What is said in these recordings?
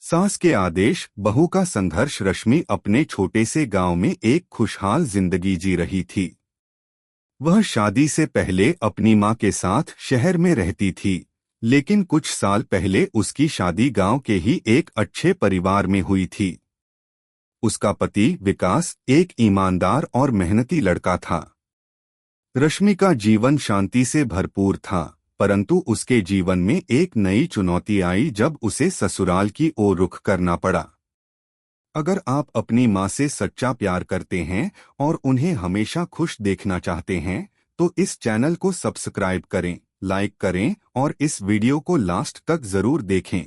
सास के आदेश, बहू का संघर्ष। रश्मि अपने छोटे से गांव में एक खुशहाल जिंदगी जी रही थी। वह शादी से पहले अपनी मां के साथ शहर में रहती थी, लेकिन कुछ साल पहले उसकी शादी गांव के ही एक अच्छे परिवार में हुई थी। उसका पति विकास एक ईमानदार और मेहनती लड़का था। रश्मि का जीवन शांति से भरपूर था, परंतु उसके जीवन में एक नई चुनौती आई जब उसे ससुराल की ओर रुख करना पड़ा। अगर आप अपनी मां से सच्चा प्यार करते हैं और उन्हें हमेशा खुश देखना चाहते हैं, तो इस चैनल को सब्सक्राइब करें, लाइक करें और इस वीडियो को लास्ट तक जरूर देखें,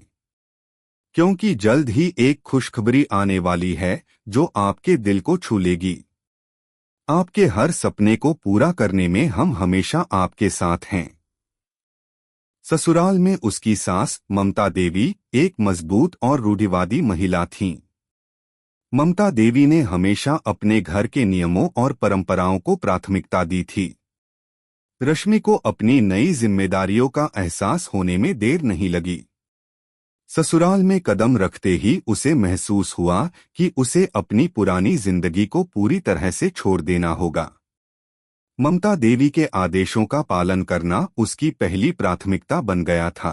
क्योंकि जल्द ही एक खुशखबरी आने वाली है जो आपके दिल को छू लेगी। आपके हर सपने को पूरा करने में हम हमेशा आपके साथ हैं। ससुराल में उसकी सास ममता देवी एक मजबूत और रूढ़िवादी महिला थीं। ममता देवी ने हमेशा अपने घर के नियमों और परंपराओं को प्राथमिकता दी थी। रश्मि को अपनी नई जिम्मेदारियों का एहसास होने में देर नहीं लगी। ससुराल में कदम रखते ही उसे महसूस हुआ कि उसे अपनी पुरानी जिंदगी को पूरी तरह से छोड़ देना होगा। ममता देवी के आदेशों का पालन करना उसकी पहली प्राथमिकता बन गया था।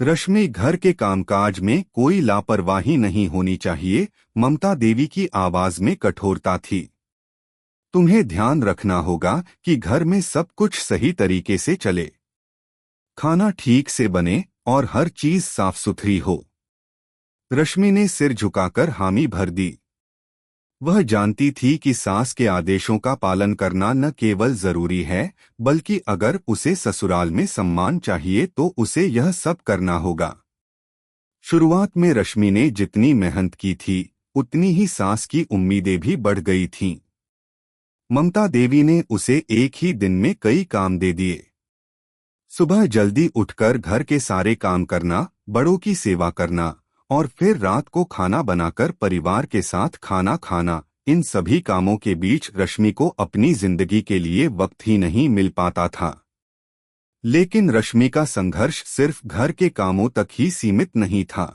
रश्मि घर के कामकाज में कोई लापरवाही नहीं होनी चाहिए, ममता देवी की आवाज में कठोरता थी। तुम्हें ध्यान रखना होगा कि घर में सब कुछ सही तरीके से चले, खाना ठीक से बने और हर चीज साफ सुथरी हो। रश्मि ने सिर झुकाकर हामी भर दी। वह जानती थी कि सास के आदेशों का पालन करना न केवल जरूरी है, बल्कि अगर उसे ससुराल में सम्मान चाहिए तो उसे यह सब करना होगा। शुरुआत में रश्मि ने जितनी मेहनत की थी, उतनी ही सास की उम्मीदें भी बढ़ गई थीं। ममता देवी ने उसे एक ही दिन में कई काम दे दिए। सुबह जल्दी उठकर घर के सारे काम करना, बड़ों की सेवा करना और फिर रात को खाना बनाकर परिवार के साथ खाना खाना। इन सभी कामों के बीच रश्मि को अपनी जिंदगी के लिए वक्त ही नहीं मिल पाता था। लेकिन रश्मि का संघर्ष सिर्फ घर के कामों तक ही सीमित नहीं था।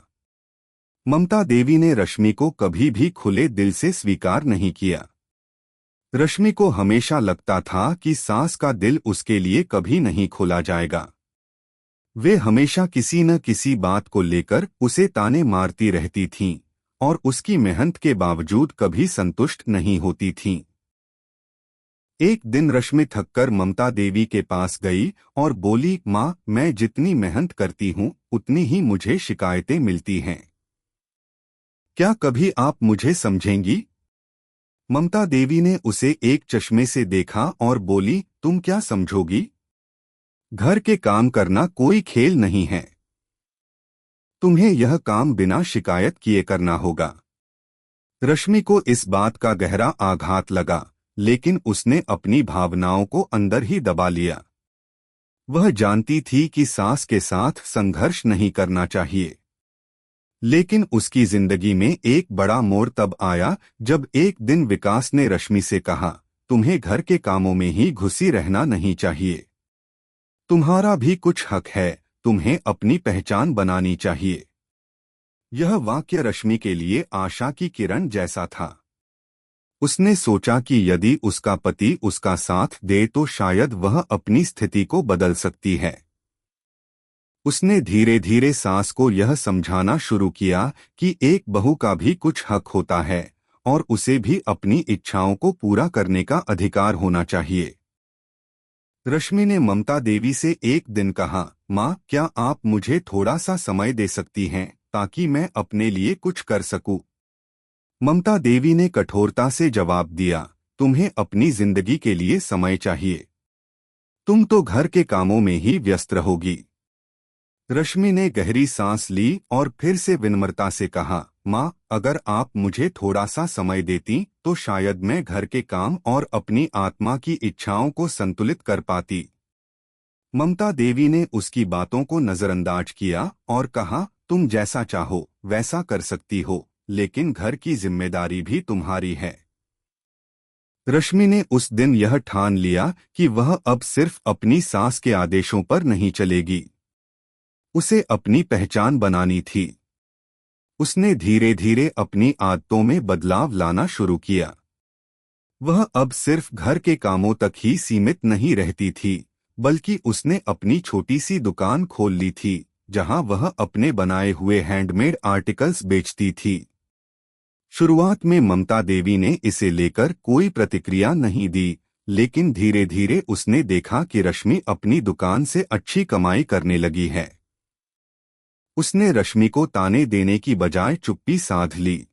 ममता देवी ने रश्मि को कभी भी खुले दिल से स्वीकार नहीं किया। रश्मि को हमेशा लगता था कि सास का दिल उसके लिए कभी नहीं खोला जाएगा। वे हमेशा किसी न किसी बात को लेकर उसे ताने मारती रहती थीं और उसकी मेहनत के बावजूद कभी संतुष्ट नहीं होती थीं। एक दिन रश्मि थककर ममता देवी के पास गई और बोली, माँ, मैं जितनी मेहनत करती हूँ उतनी ही मुझे शिकायतें मिलती हैं। क्या कभी आप मुझे समझेंगी? ममता देवी ने उसे एक चश्मे से देखा और बोली, तुम क्या समझोगी? घर के काम करना कोई खेल नहीं है। तुम्हें यह काम बिना शिकायत किए करना होगा। रश्मि को इस बात का गहरा आघात लगा, लेकिन उसने अपनी भावनाओं को अंदर ही दबा लिया। वह जानती थी कि सास के साथ संघर्ष नहीं करना चाहिए। लेकिन उसकी जिंदगी में एक बड़ा मोड़ तब आया जब एक दिन विकास ने रश्मि से कहा, तुम्हें घर के कामों में ही घुसी रहना नहीं चाहिए। तुम्हारा भी कुछ हक है, तुम्हें अपनी पहचान बनानी चाहिए। यह वाक्य रश्मि के लिए आशा की किरण जैसा था। उसने सोचा कि यदि उसका पति उसका साथ दे तो शायद वह अपनी स्थिति को बदल सकती है। उसने धीरे धीरे सास को यह समझाना शुरू किया कि एक बहू का भी कुछ हक होता है और उसे भी अपनी इच्छाओं को पूरा करने का अधिकार होना चाहिए। रश्मि ने ममता देवी से एक दिन कहा, माँ, क्या आप मुझे थोड़ा सा समय दे सकती हैं ताकि मैं अपने लिए कुछ कर सकूं? ममता देवी ने कठोरता से जवाब दिया, तुम्हें अपनी जिंदगी के लिए समय चाहिए। तुम तो घर के कामों में ही व्यस्त रहोगी। रश्मि ने गहरी सांस ली और फिर से विनम्रता से कहा, माँ, अगर आप मुझे थोड़ा सा समय देती तो शायद मैं घर के काम और अपनी आत्मा की इच्छाओं को संतुलित कर पाती। ममता देवी ने उसकी बातों को नजरअंदाज किया और कहा, तुम जैसा चाहो वैसा कर सकती हो, लेकिन घर की जिम्मेदारी भी तुम्हारी है। रश्मि ने उस दिन यह ठान लिया कि वह अब सिर्फ अपनी सास के आदेशों पर नहीं चलेगी। उसे अपनी पहचान बनानी थी। उसने धीरे धीरे अपनी आदतों में बदलाव लाना शुरू किया। वह अब सिर्फ घर के कामों तक ही सीमित नहीं रहती थी, बल्कि उसने अपनी छोटी सी दुकान खोल ली थी, जहां वह अपने बनाए हुए हैंडमेड आर्टिकल्स बेचती थी। शुरुआत में ममता देवी ने इसे लेकर कोई प्रतिक्रिया नहीं दी, लेकिन धीरे धीरे उसने देखा कि रश्मि अपनी दुकान से अच्छी कमाई करने लगी है। उसने रश्मि को ताने देने की बजाय चुप्पी साध ली।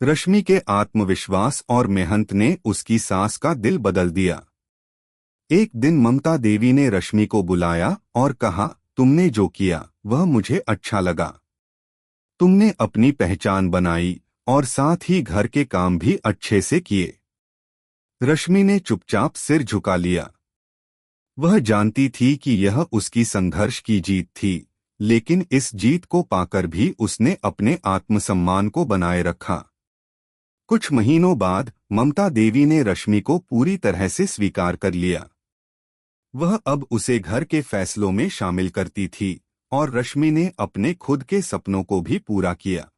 रश्मि के आत्मविश्वास और मेहनत ने उसकी सास का दिल बदल दिया। एक दिन ममता देवी ने रश्मि को बुलाया और कहा, तुमने जो किया वह मुझे अच्छा लगा। तुमने अपनी पहचान बनाई और साथ ही घर के काम भी अच्छे से किए। रश्मि ने चुपचाप सिर झुका लिया। वह जानती थी कि यह उसकी संघर्ष की जीत थी, लेकिन इस जीत को पाकर भी उसने अपने आत्मसम्मान को बनाए रखा। कुछ महीनों बाद ममता देवी ने रश्मि को पूरी तरह से स्वीकार कर लिया। वह अब उसे घर के फैसलों में शामिल करती थी और रश्मि ने अपने खुद के सपनों को भी पूरा किया।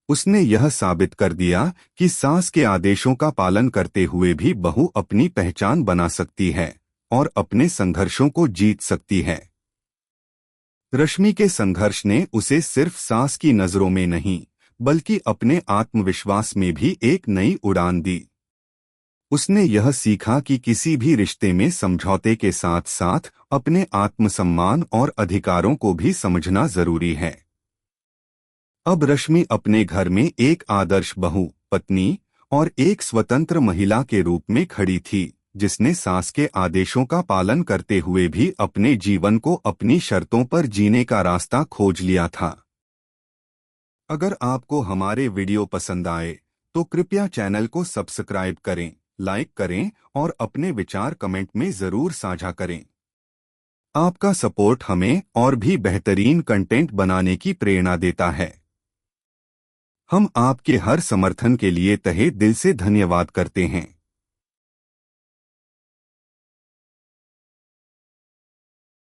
उसने यह साबित कर दिया कि सास के आदेशों का पालन करते हुए भी बहू अपनी पहचान बना सकती है और अपने संघर्षों को जीत सकती है। रश्मि के संघर्ष ने उसे सिर्फ सास की नजरों में नहीं, बल्कि अपने आत्मविश्वास में भी एक नई उड़ान दी। उसने यह सीखा कि किसी भी रिश्ते में समझौते के साथ साथ अपने आत्मसम्मान और अधिकारों को भी समझना जरूरी है। अब रश्मि अपने घर में एक आदर्श बहू, पत्नी और एक स्वतंत्र महिला के रूप में खड़ी थी, जिसने सास के आदेशों का पालन करते हुए भी अपने जीवन को अपनी शर्तों पर जीने का रास्ता खोज लिया था। अगर आपको हमारे वीडियो पसंद आए तो कृपया चैनल को सब्सक्राइब करें, लाइक करें और अपने विचार कमेंट में जरूर साझा करें। आपका सपोर्ट हमें और भी बेहतरीन कंटेंट बनाने की प्रेरणा देता है। हम आपके हर समर्थन के लिए तहे दिल से धन्यवाद करते हैं।